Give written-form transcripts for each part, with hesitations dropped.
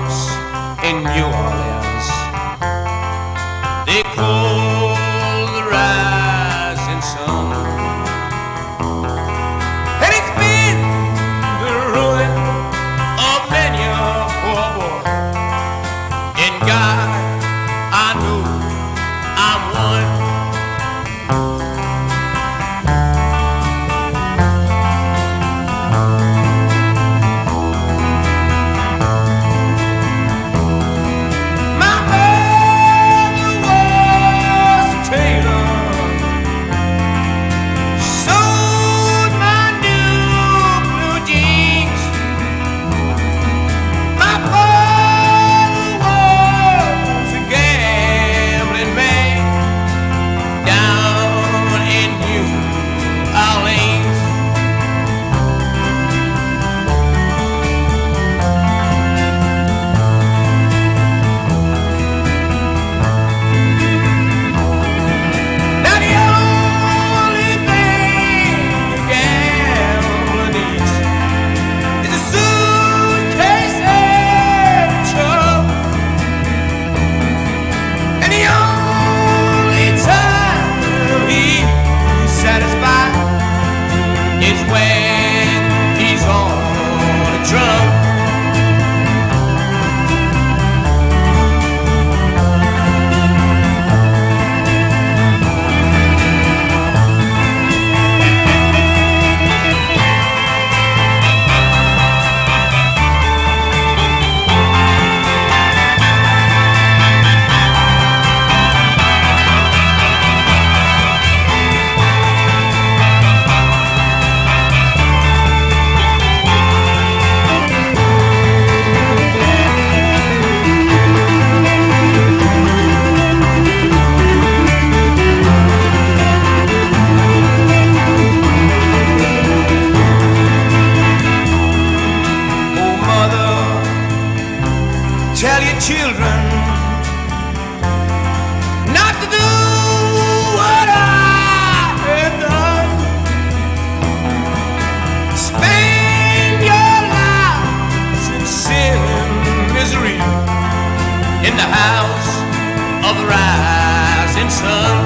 house in New Orleans. They call the rising sun, and it's been the ruin of many a poor boy. In God, I know I'm one. Tell your children not to do what I have done. Spend your lives in sin and misery in the house of the rising sun.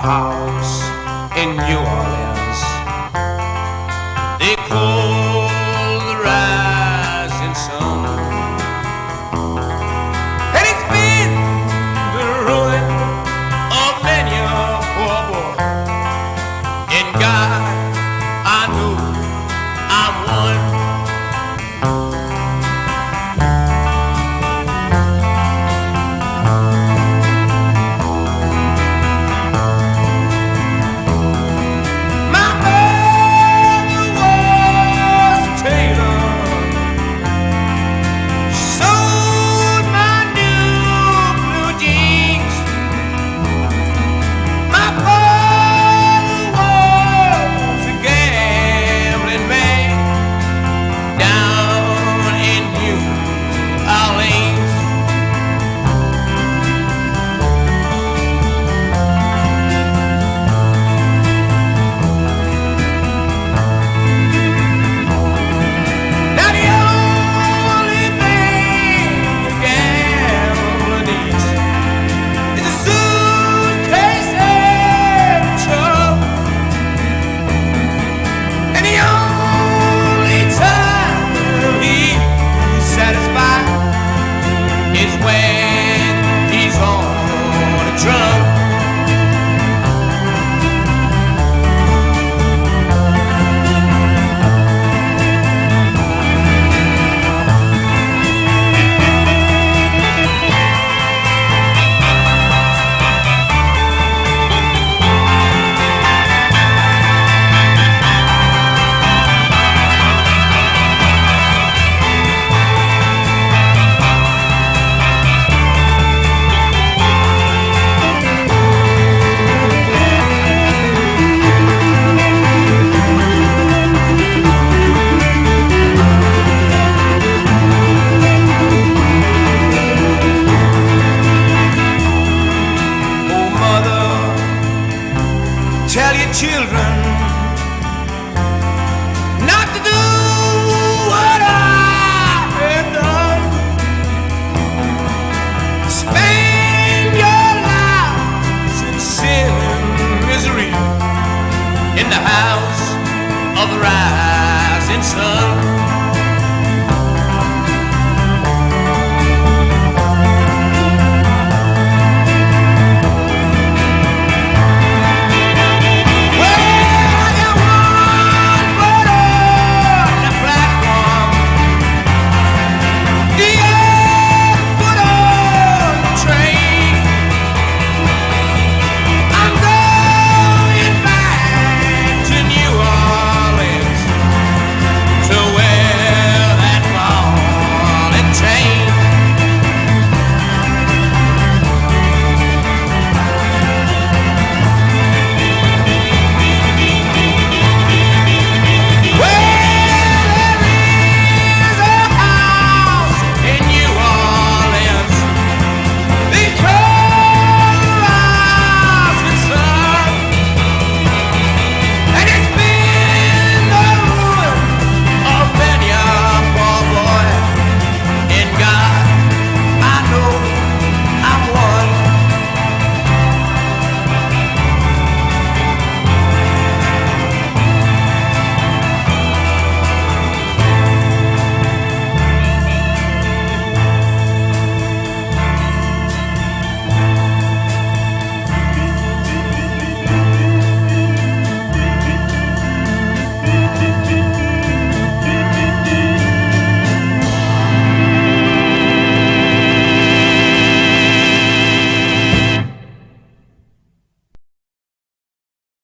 House in New Orleans. They call the rising sun, and it's been the ruin of many a poor boy. In God, I know I'm one. your children not to do what I have done. Spend your lives in sin and misery in the house of the rising sun.